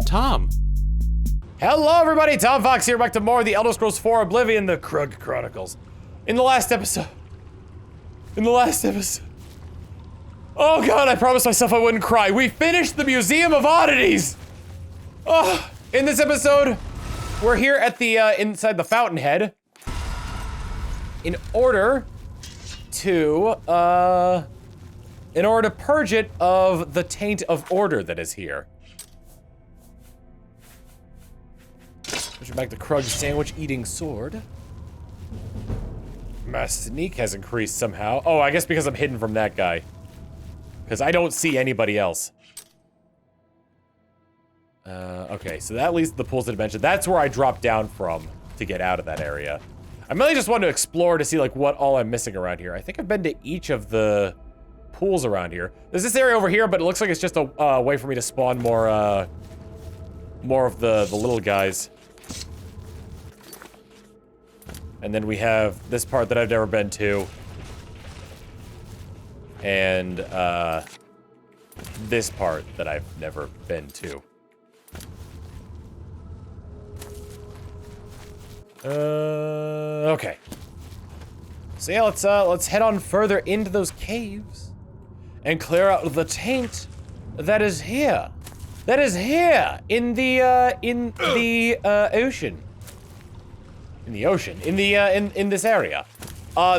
Tom. Hello everybody, Tom Fawkes here, back to more of the Elder Scrolls 4 Oblivion, the Krug Chronicles. In the last episode. Oh god, I promised myself I wouldn't cry. We finished the Museum of Oddities! Oh, in this episode, we're here at the, inside the Fountainhead. In order to purge it of the taint of order that is here. Push back the Krug sandwich-eating sword. My sneak has increased somehow. Oh, I guess because I'm hidden from that guy. Because I don't see anybody else. Okay, so that leads to the pools that I mentioned. That's where I dropped down from to get out of that area. I mainly just wanted to explore to see, like, what all I'm missing around here. I think I've been to each of the pools around here. There's this area over here, but it looks like it's just a way for me to spawn more of the little guys. And then we have this part that I've never been to. And, this part that I've never been to. Okay. So yeah, let's head on further into those caves. And clear out the taint that is here. That is here in the ocean. In the ocean, in this area.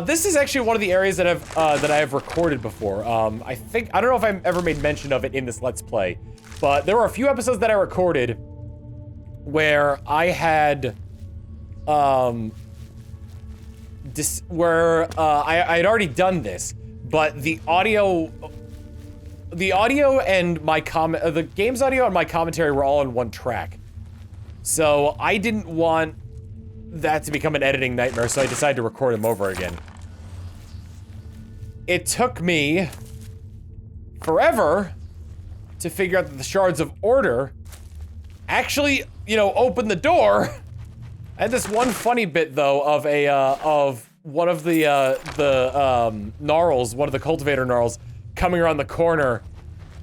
This is actually one of the areas that I have recorded before. I don't know if I've ever made mention of it in this Let's Play, but there were a few episodes that I recorded where I had, I had already done this, but the audio and my the game's audio and my commentary were all in one track. So I didn't want that to become an editing nightmare, so I decided to record them over again. It took me forever to figure out that the Shards of Order actually, you know, opened the door. I had this one funny bit, though, of one of the gnarls, one of the cultivator gnarls, coming around the corner.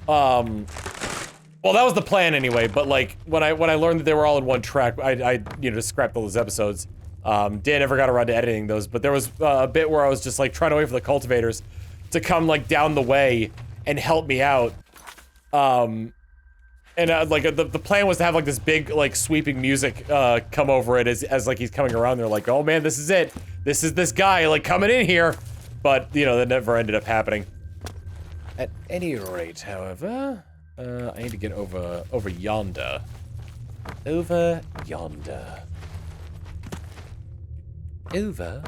Well, that was the plan anyway, but like, when I learned that they were all in one track, I you know, just scrapped all those episodes. Dan never got around to editing those, but there was a bit where I was just like trying to wait for the cultivators to come like down the way and help me out. And like, the plan was to have like this big, like, sweeping music come over it as like he's coming around. They're like, oh man, this is it. This is this guy, like, coming in here. But, you know, that never ended up happening. At any rate, however, I need to get over yonder. Over yonder. Over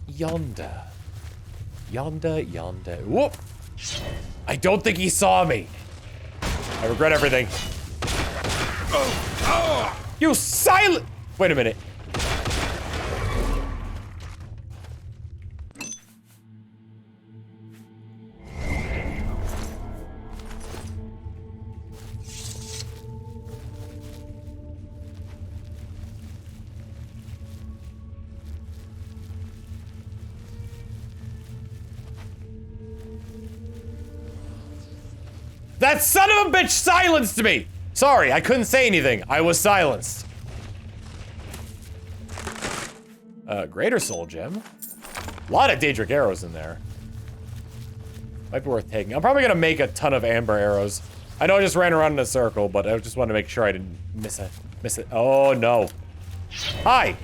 yonder. Yonder. Whoop! I don't think he saw me. I regret everything. You silent! Wait a minute. That son of a bitch silenced me! Sorry, I couldn't say anything. I was silenced. Greater Soul Gem. A lot of Daedric arrows in there. Might be worth taking. I'm probably gonna make a ton of amber arrows. I know I just ran around in a circle, but I just wanted to make sure I didn't miss it. Oh, no. Hi!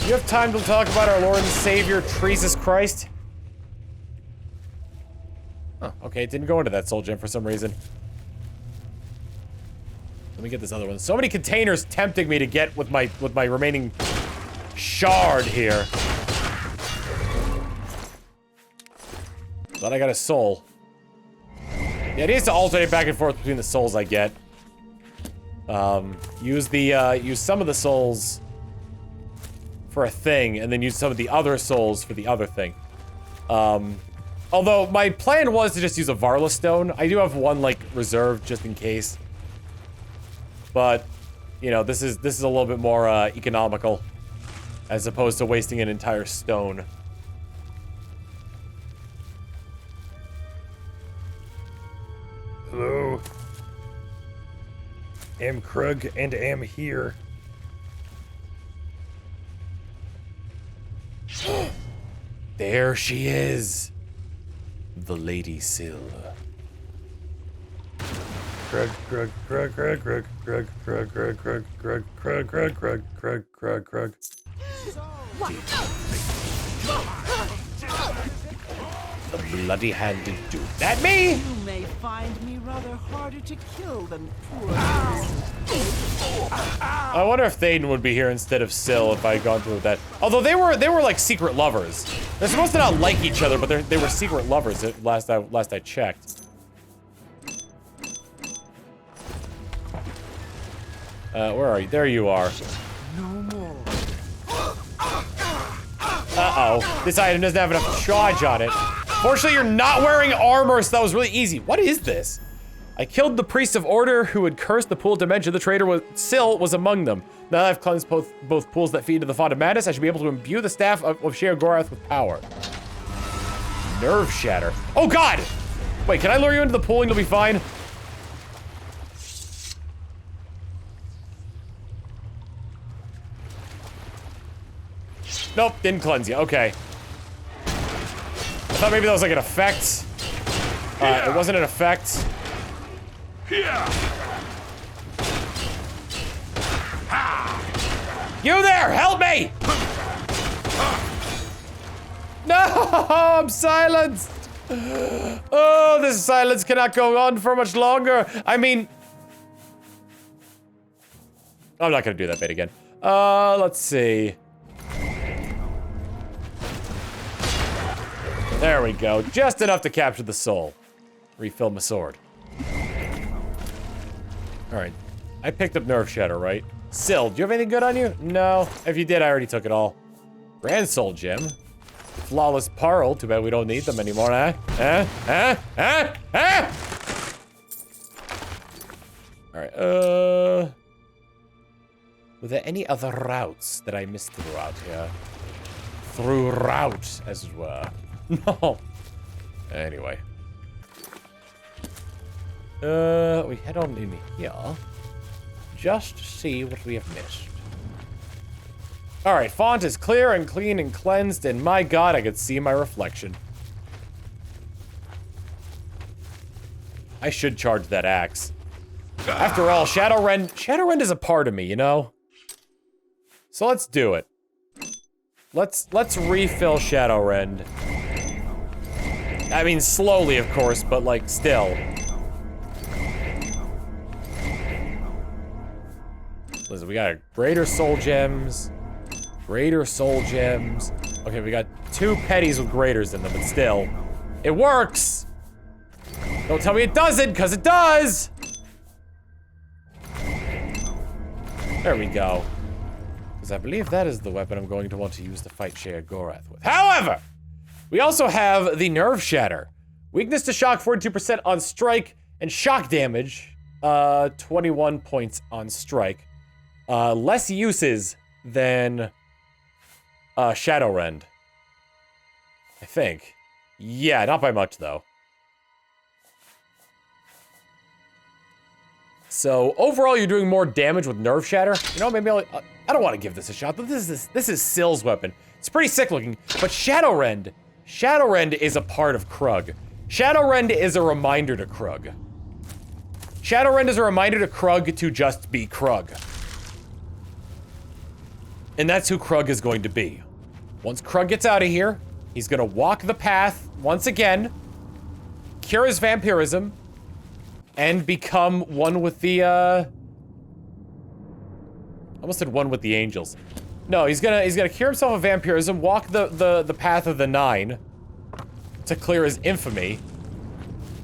You have time to talk about our Lord and Savior, Jesus Christ? Oh, okay, it didn't go into that soul gem for some reason. Let me get this other one. So many containers tempting me to get with my remaining shard here. But I got a soul. The idea is to alternate back and forth between the souls I get. Use some of the souls for a thing, and then use some of the other souls for the other thing. Although, my plan was to just use a Varla stone. I do have one, like, reserved just in case. But, you know, this is a little bit more, economical. As opposed to wasting an entire stone. Hello? am Krug and am here. There she is. The Lady Syl. Krug, Krug, Krug, Krug, Krug, Krug, Krug, Krug, Krug, Krug, Krug, Krug, Krug, Krug, Krug, Krug. The bloody-handed dude. That me? You may find me rather harder to kill than poor. I wonder if Thaden would be here instead of Syl if I had gone through with that. Although they were like secret lovers. They're supposed to not like each other, but they were secret lovers at last I checked. Where are you? There you are. No more. Uh-oh. This item doesn't have enough charge on it. Fortunately, you're not wearing armor, so that was really easy. What is this? I killed the priest of order who had cursed the pool dimension. The traitor Syl was among them. Now that I've cleansed both pools that feed into the font of madness, I should be able to imbue the staff of Sheogorath with power. Nerve shatter. Oh god! Wait, can I lure you into the pool and you'll be fine? Nope, didn't cleanse you. Okay. I thought maybe that was like an effect. It wasn't an effect. You there! Help me! No! I'm silenced! Oh, this silence cannot go on for much longer. I mean... I'm not gonna do that bit again. Let's see. There we go. Just enough to capture the soul. Refill my sword. Alright. I picked up Nerve Shatter, right? Syl, do you have anything good on you? No. If you did, I already took it all. Grand Soul Gem. Flawless Pearl. Too bad we don't need them anymore, eh? Alright, were there any other routes that I missed throughout here? Throughout, as it were. No. Anyway. We head on in here. Just to see what we have missed. Alright, font is clear and clean and cleansed, and my god, I could see my reflection. I should charge that axe. After all, Shadowrend is a part of me, you know? So let's do it. Let's refill Shadowrend. I mean, slowly, of course, but, like, still. Listen, we got greater soul gems. Greater soul gems. Okay, we got 2 petties with graters in them, but still. It works! Don't tell me it doesn't, because it does! There we go. Because I believe that is the weapon I'm going to want to use to fight Sheogorath with. However! We also have the Nerve Shatter. Weakness to shock, 42% on strike, and shock damage, 21 points on strike. Less uses than Shadowrend. I think. Yeah, not by much, though. So, overall, you're doing more damage with Nerve Shatter. You know, maybe I don't want to give this a shot, but this is Syl's weapon. It's pretty sick looking, but Shadowrend is a part of Krug. Shadowrend is a reminder to Krug. Shadowrend is a reminder to Krug to just be Krug. And that's who Krug is going to be. Once Krug gets out of here, he's gonna walk the path once again, cure his vampirism, and become one with the, I almost said one with the angels. No, he's gonna cure himself of vampirism, walk the path of the 9 to clear his infamy,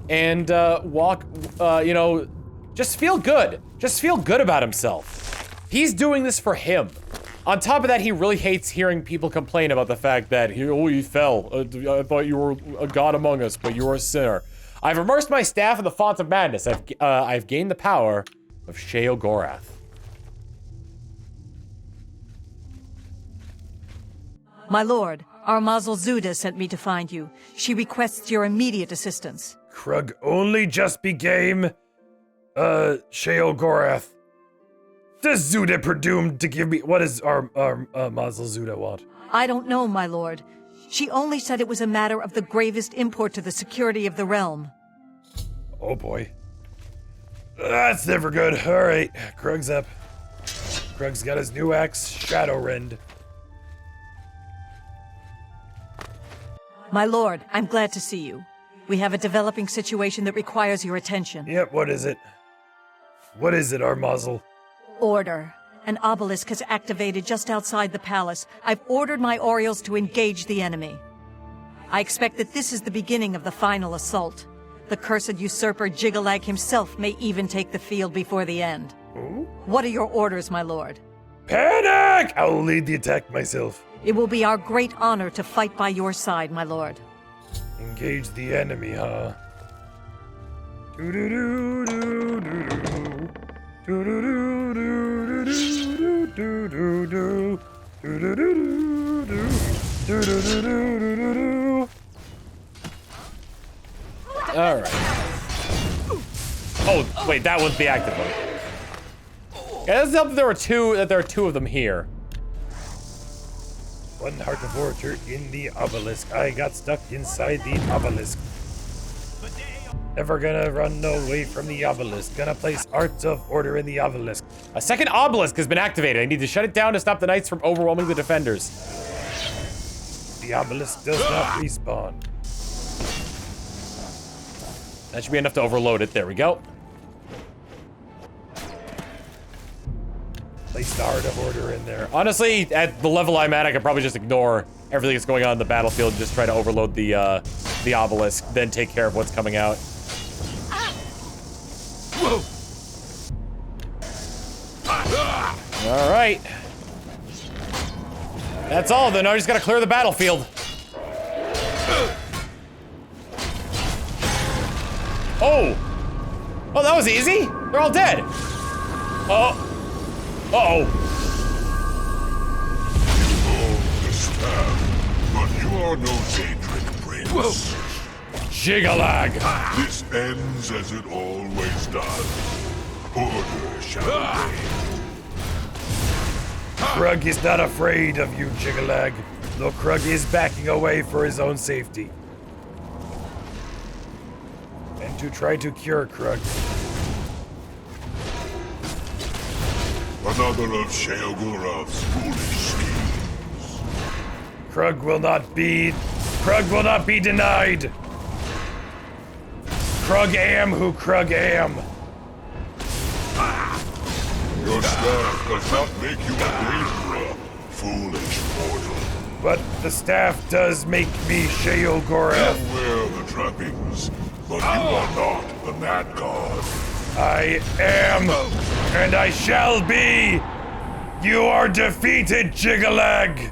and walk, you know, just feel good. Just feel good about himself. He's doing this for him. On top of that, he really hates hearing people complain about the fact that he fell. I thought you were a god among us, but you were a sinner. I've immersed my staff in the font of madness. I've gained the power of Sheogorath. My lord, our Mazel Zuda sent me to find you. She requests your immediate assistance. Krug only just became, Sheogorath. does Zuda presume to give me? What does our Mazel Zuda want? I don't know, my lord. She only said it was a matter of the gravest import to the security of the realm. Oh boy. That's never good. Alright, Krug's up. Krug's got his new axe, Shadowrend. My lord, I'm glad to see you. We have a developing situation that requires your attention. Yep, what is it? What is it, our muzzle? Order. An obelisk has activated just outside the palace. I've ordered my Orioles to engage the enemy. I expect that this is the beginning of the final assault. The cursed usurper Jigalag himself may even take the field before the end. Ooh. What are your orders, my lord? Panic! I'll lead the attack myself. It will be our great honor to fight by your side, my lord. Engage the enemy, huh? Do-do-do-do-do-do. Do-do-do-do-do-do-do-do. Do-do-do-do-do. Do-do-do-do-do-do. Alright. Oh, wait, that was the active one. Yeah, let's help that there are two of them here. One heart of order in the obelisk. I got stuck inside the obelisk. Never gonna run away from the obelisk. Gonna place Hearts of Order in the obelisk. A second obelisk has been activated. I need to shut it down to stop the knights from overwhelming the defenders. The obelisk does not respawn. That should be enough to overload it. There we go. Place the Heart of Order in there. Honestly, at the level I'm at, I could probably just ignore everything that's going on in the battlefield and just try to overload the obelisk, then take care of what's coming out. All right. That's all. Then I just gotta clear the battlefield. Oh! Oh, that was easy! They're all dead! Oh. Uh-oh. The staff, but you are no Daedric Prince. Jigalag! This ends as it always does. Order shall reign. Krug is not afraid of you, Jigalag. Though Krug is backing away for his own safety. And to try to cure Krug. Another of Sheogorath's foolish schemes. Krug will not be denied. Krug am who Krug am. Your staff does not make you a wanderer, foolish mortal. But the staff does make me Sheogorath. You wear the trappings, but you are not the mad god. I am, and I shall be. You are defeated, Jigalag.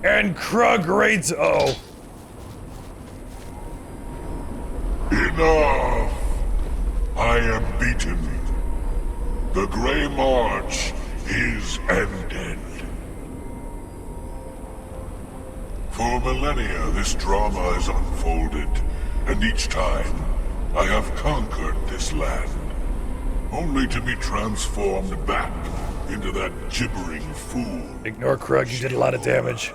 And Krug raids. Oh. Enough! I am beaten. The Grey March is ended. For millennia, this drama has unfolded, and each time, I have conquered this land, only to be transformed back into that gibbering fool. Ignore Krug, you did a lot of damage.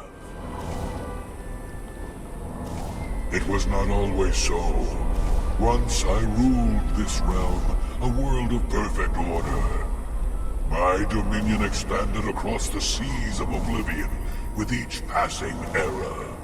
It was not always so. Once I ruled this realm, a world of perfect order. My dominion expanded across the seas of Oblivion with each passing era.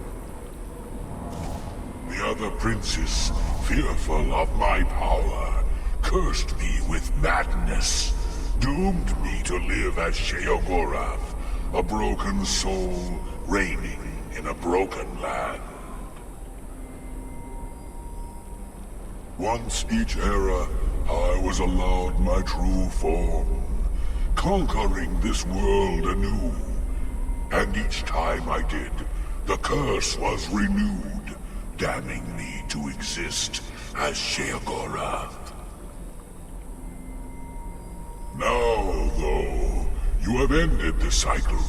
The other princes, fearful of my power, cursed me with madness, doomed me to live as Sheogorath, a broken soul reigning in a broken land. Once each era, I was allowed my true form, conquering this world anew. And each time I did, the curse was renewed, damning me to exist as Sheogorath. Now, though, you have ended the cycle.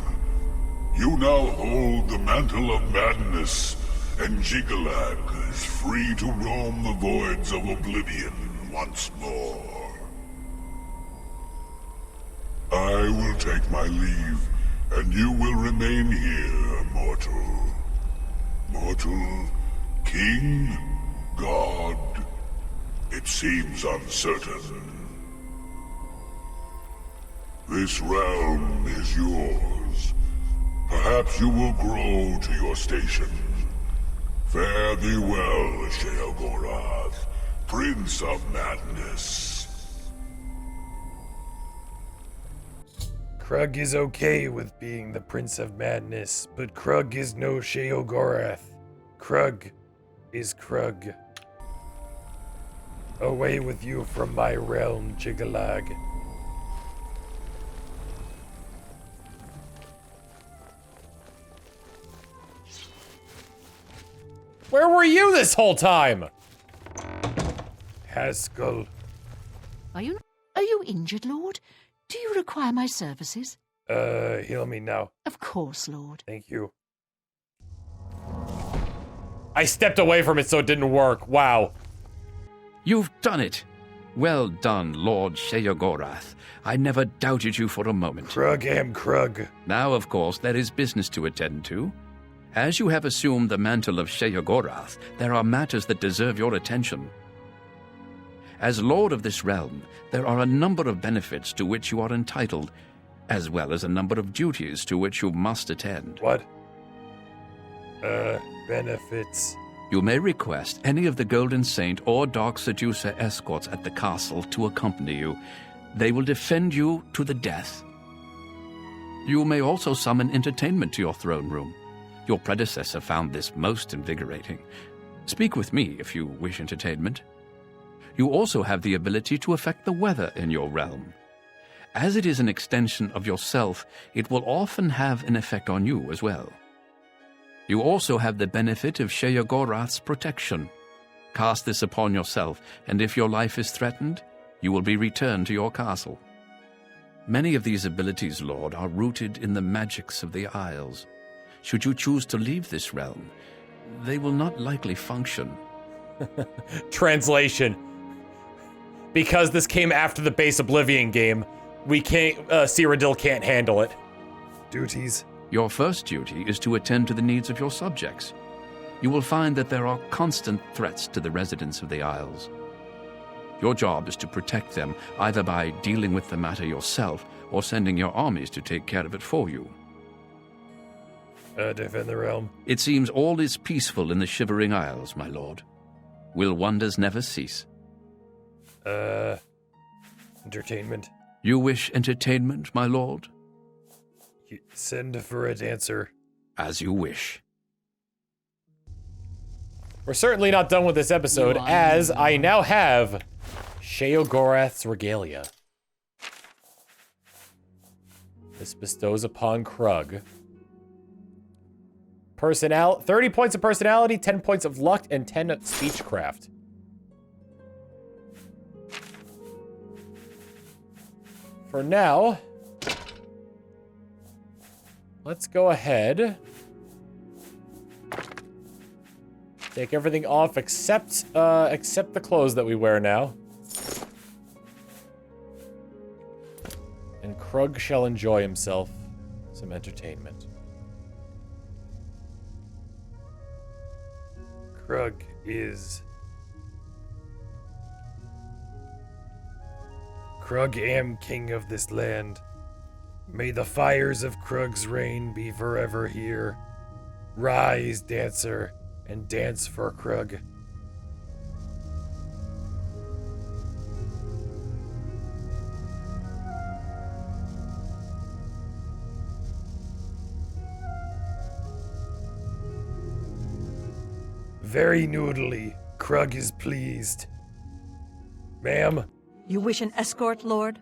You now hold the mantle of madness, and Jigalag is free to roam the voids of Oblivion once more. I I will take my leave, and you will remain here, mortal. Mortal? King? God? It seems uncertain. This realm is yours. Perhaps you will grow to your station. Fare thee well, Sheogorath, Prince of Madness. Krug is okay with being the Prince of Madness, but Krug is no Sheogorath. Krug is Krug. Away with you from my realm, Jigalag. Where were you this whole time? Haskell. Are you injured, Lord? Do you require my services? Heal me now. Of course, Lord. Thank you. I stepped away from it so it didn't work. Wow. You've done it. Well done, Lord Sheogorath. I never doubted you for a moment. Krug am Krug. Now, of course, there is business to attend to. As you have assumed the mantle of Sheogorath, there are matters that deserve your attention. As Lord of this realm, there are a number of benefits to which you are entitled, as well as a number of duties to which you must attend. What? Benefits. You may request any of the Golden Saint or Dark Seducer escorts at the castle to accompany you. They will defend you to the death. You may also summon entertainment to your throne room. Your predecessor found this most invigorating. Speak with me if you wish entertainment. You also have the ability to affect the weather in your realm. As it is an extension of yourself, it will often have an effect on you as well. You also have the benefit of Sheogorath's protection. Cast this upon yourself, and if your life is threatened, you will be returned to your castle. Many of these abilities, Lord, are rooted in the magics of the Isles. Should you choose to leave this realm, they will not likely function. Translation. Because this came after the base Oblivion game, we can't, Cyradil can't handle it. Duties. Your first duty is to attend to the needs of your subjects. You will find that there are constant threats to the residents of the Isles. Your job is to protect them, either by dealing with the matter yourself or sending your armies to take care of it for you. Defend the realm. It seems all is peaceful in the Shivering Isles, my lord. Will wonders never cease? Entertainment. You wish entertainment, my lord? Send for a dancer. As you wish. We're certainly not done with this episode, as I now have Sheogorath's regalia. This bestows upon Krug 30 points of personality, 10 points of luck, and 10 speechcraft. For now, let's go ahead. Take everything off except the clothes that we wear now. And Krug shall enjoy himself some entertainment. Krug is... Krug am king of this land. May the fires of Krug's reign be forever here. Rise, dancer, and dance for Krug. Very noodly. Krug is pleased. Ma'am? You wish an escort, Lord?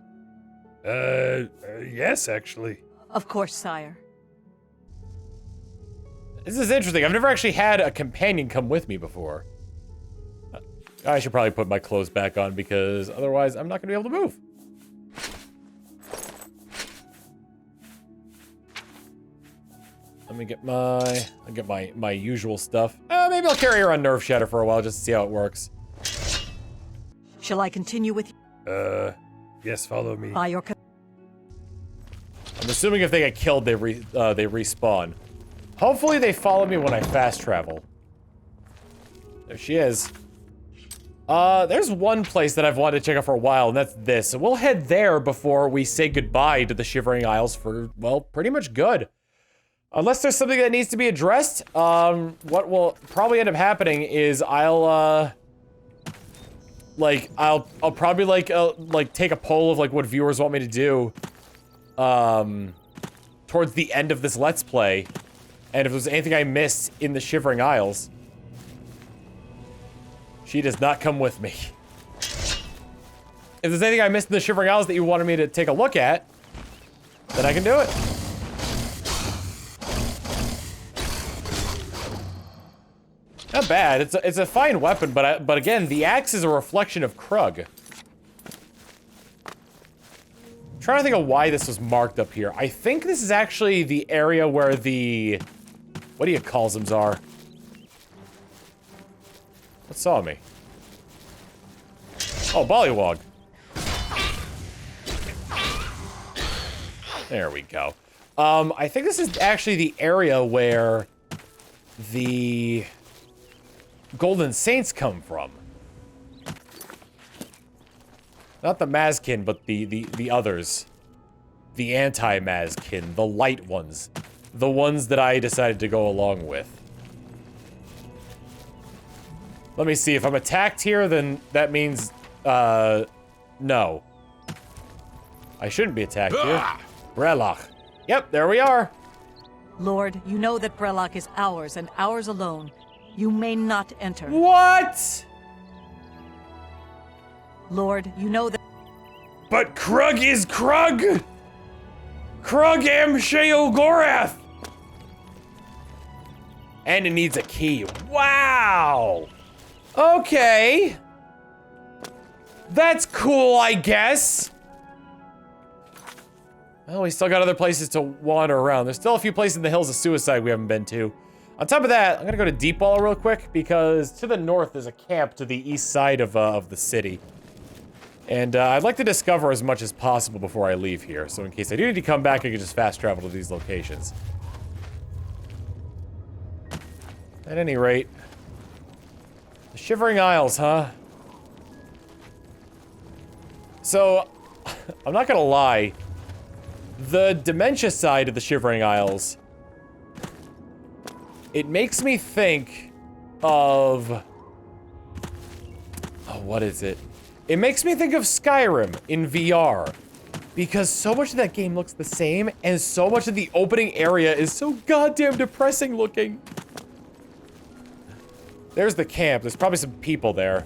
Yes, actually. Of course, sire. This is interesting. I've never actually had a companion come with me before. I should probably put my clothes back on because otherwise I'm not going to be able to move. Let me get my usual stuff. Maybe I'll carry her on Nerve Shatter for a while just to see how it works. Shall I continue with you? Yes, follow me. By your I'm assuming if they get killed, they respawn. Hopefully they follow me when I fast travel. There she is. There's one place that I've wanted to check out for a while, and that's this. So we'll head there before we say goodbye to the Shivering Isles for, well, pretty much good. Unless there's something that needs to be addressed, what will probably end up happening is I'll probably like take a poll of like what viewers want me to do, towards the end of this Let's Play, and if there's anything I missed in the Shivering Isles, she does not come with me. If there's anything I missed in the Shivering Isles that you wanted me to take a look at, then I can do it. Not bad. It's a fine weapon, but again, the axe is a reflection of Krug. I'm trying to think of why this was marked up here. I think this is actually the area where the what do you call them are? What saw me? Oh, Bollywog. There we go. I think this is actually the area where the Golden Saints come from. Not the Mazkin, but the others. The anti-Mazkin, the light ones. The ones that I decided to go along with. Let me see, if I'm attacked here, then that means, no. I shouldn't be attacked here. Brelach. Yep, there we are. Lord, you know that Brelach is ours and ours alone. You may not enter. What? Lord, you know that— But Krug is Krug! Krug am Sheogorath! And it needs a key. Wow! Okay. That's cool, I guess. Well, we still got other places to wander around. There's still a few places in the Hills of Suicide we haven't been to. On top of that, I'm gonna go to Deep Wall real quick, because to the north there's a camp to the east side of the city. And I'd like to discover as much as possible before I leave here, so in case I do need to come back, I can just fast travel to these locations. At any rate, the Shivering Isles, huh? So, I'm not gonna lie, the dementia side of the Shivering Isles, it makes me think of, oh, what is it? It makes me think of Skyrim in VR, because so much of that game looks the same, and so much of the opening area is so goddamn depressing looking. There's the camp. There's probably some people there.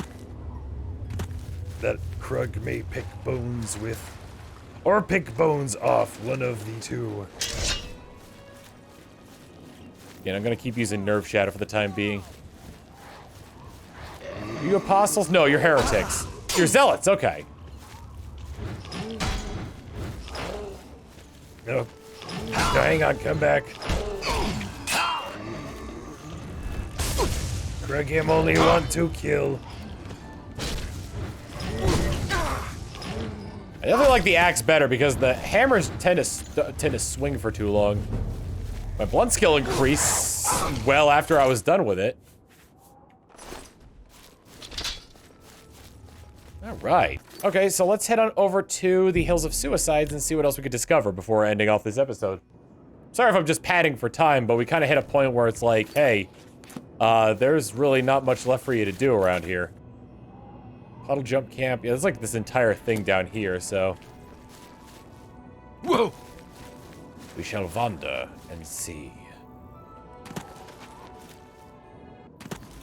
That Krug may pick bones with. Or pick bones off, one of the two. Again, I'm gonna keep using Nerve Shadow for the time being. Are you apostles? No, you're heretics. You're zealots, okay. No. No, hang on, come back. Krug him only want to kill. I definitely like the axe better because the hammers tend to swing for too long. My blunt skill increased well after I was done with it. All right. Okay, so let's head on over to the Hills of Suicides and see what else we could discover before ending off this episode. Sorry if I'm just padding for time, but we kind of hit a point where it's like, hey, there's really not much left for you to do around here. Puddle Jump Camp. Yeah, there's like this entire thing down here, so. Whoa! We shall wander and see.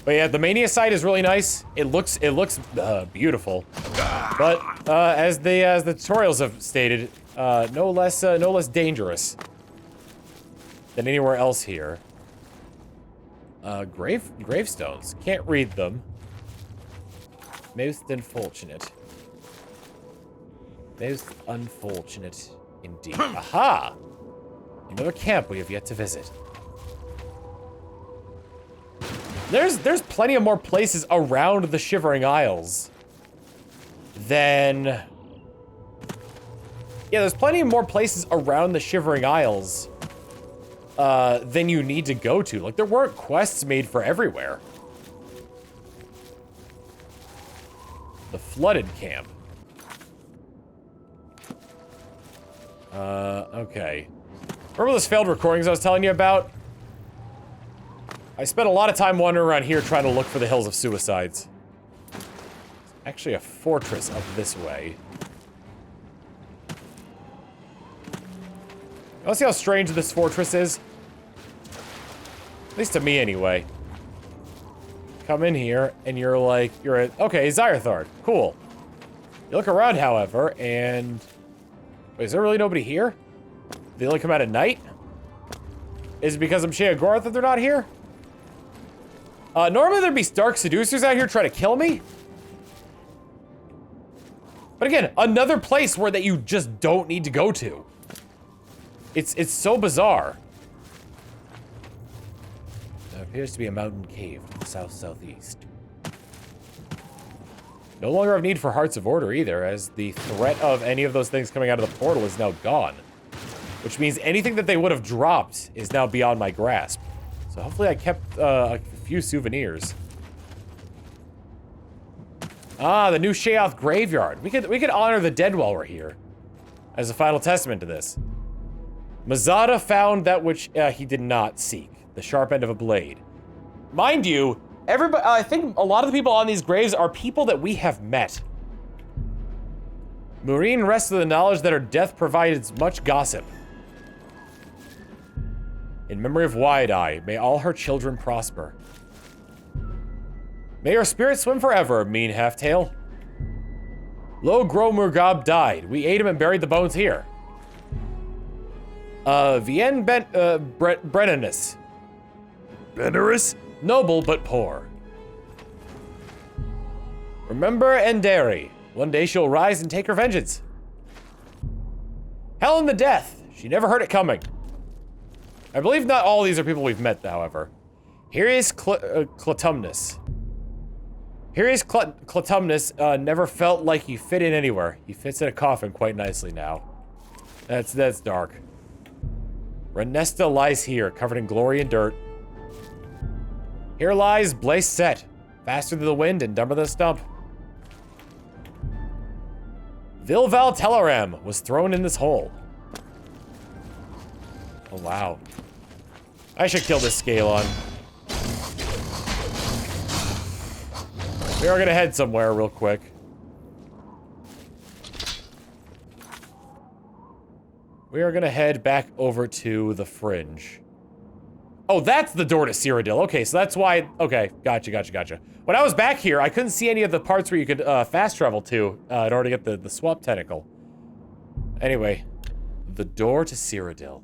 But yeah, the Mania site is really nice. It looks beautiful. But as the tutorials have stated, no less dangerous than anywhere else here. Gravestones. Can't read them. Most unfortunate. Most unfortunate indeed. Aha! Another camp we have yet to visit. There's plenty of more places around the Shivering Isles than Yeah, there's plenty more places around the Shivering Isles than you need to go to. Like, there weren't quests made for everywhere. The Flooded Camp. Okay. Remember those failed recordings I was telling you about? I spent a lot of time wandering around here trying to look for the Hills of Suicides. There's actually a fortress up this way. You wanna see how strange this fortress is? At least to me, anyway. Come in here, and you're like, you're at, okay, Zyarthard, cool. You look around, however, and... Wait, is there really nobody here? They only come out at night? Is it because I'm Sheogorath that they're not here? Normally there'd be Stark Seducers out here trying to kill me. But again, another place where that you just don't need to go to. It's so bizarre. There appears to be a mountain cave to the south-southeast. No longer have need for Hearts of Order either, as the threat of any of those things coming out of the portal is now gone. Which means anything that they would have dropped is now beyond my grasp. So hopefully I kept a few souvenirs. Ah, the new Sheoth graveyard. We could honor the dead while we're here, as a final testament to this. Mazada found that which he did not seek, the sharp end of a blade. Mind you, everybody, I think a lot of the people on these graves are people that we have met. Maureen rests with the knowledge that her death provided much gossip. In memory of Wide-Eye, may all her children prosper. May her spirit swim forever, mean half-tail. Lo Gro Murgab died. We ate him and buried the bones here. Vien Brennanus. Benerus? Noble but poor. Remember Enderi. One day she'll rise and take her vengeance. Helen the Death. She never heard it coming. I believe not all these are people we've met, however. Here is Clotumnus. Here is Clotumnus never felt like he fit in anywhere. He fits in a coffin quite nicely now. That's dark. Renesta lies here, covered in glory and dirt. Here lies Blaze Set, faster than the wind and dumber than a stump. Vilval Teleram was thrown in this hole. Oh, wow. I should kill this Scalon. We are gonna head somewhere real quick. We are gonna head back over to the Fringe. Oh, that's the door to Cyradil. Okay, so that's why... Okay, gotcha. When I was back here, I couldn't see any of the parts where you could fast travel to in order to get the swap tentacle. Anyway, the door to Cyradil.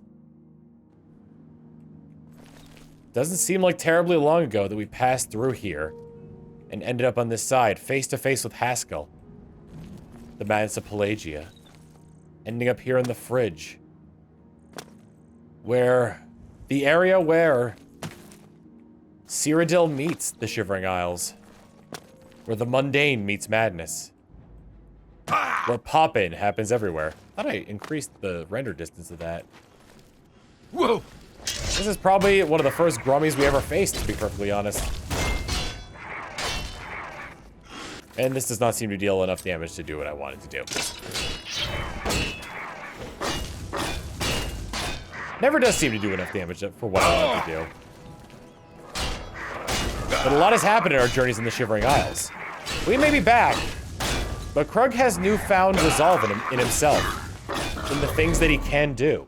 Doesn't seem like terribly long ago that we passed through here and ended up on this side, face to face with Haskell, the Madness of Pelagia, ending up here in the Fridge, where the area where Cyradil meets the Shivering Isles, where the mundane meets madness, where pop-in happens everywhere. I thought I increased the render distance of that. Whoa! This is probably one of the first Grummies we ever faced, to be perfectly honest. And this does not seem to deal enough damage to do what I wanted to do. Never does seem to do enough damage for what I want to do. But a lot has happened in our journeys in the Shivering Isles. We may be back, but Krug has newfound resolve in himself, in the things that he can do.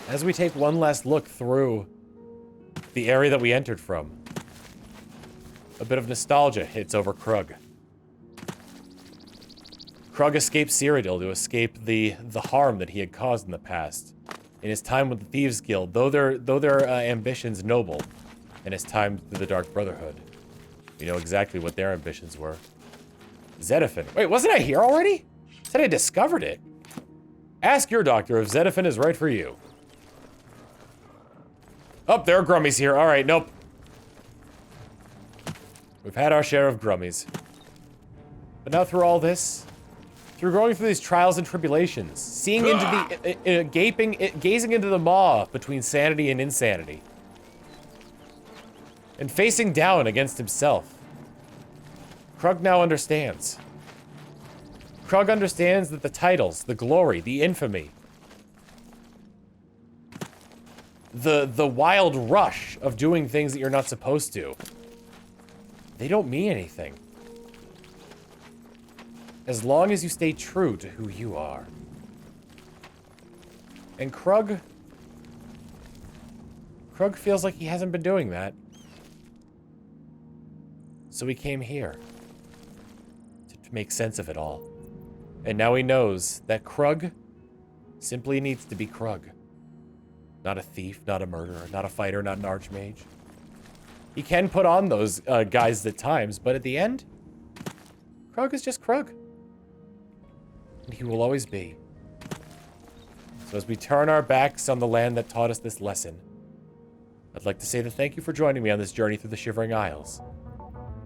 As we take one last look through the area that we entered from, a bit of nostalgia hits over Krug. Krug escaped Cyradil to escape the harm that he had caused in the past. In his time with the Thieves Guild, though their ambitions noble, and his time through the Dark Brotherhood, we know exactly what their ambitions were. Zediphin. Wait, wasn't I here already? I said I discovered it. Ask your doctor if Zediphin is right for you. Oh, there are Grummies here. All right, nope. We've had our share of grummies. But now through all this, through going through these trials and tribulations, seeing into the, gazing into the maw between sanity and insanity, and facing down against himself, Krug now understands. Krug understands that the titles, the glory, the infamy, the wild rush of doing things that you're not supposed to, they don't mean anything. As long as you stay true to who you are. And Krug feels like he hasn't been doing that. So he came here to make sense of it all. And now he knows that Krug simply needs to be Krug. Not a thief, not a murderer, not a fighter, not an archmage. He can put on those guises at times, but at the end, Krug is just Krug. And he will always be. So as we turn our backs on the land that taught us this lesson, I'd like to say that thank you for joining me on this journey through the Shivering Isles.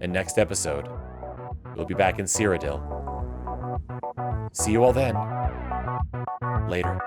And next episode, we'll be back in Cyradil. See you all then. Later.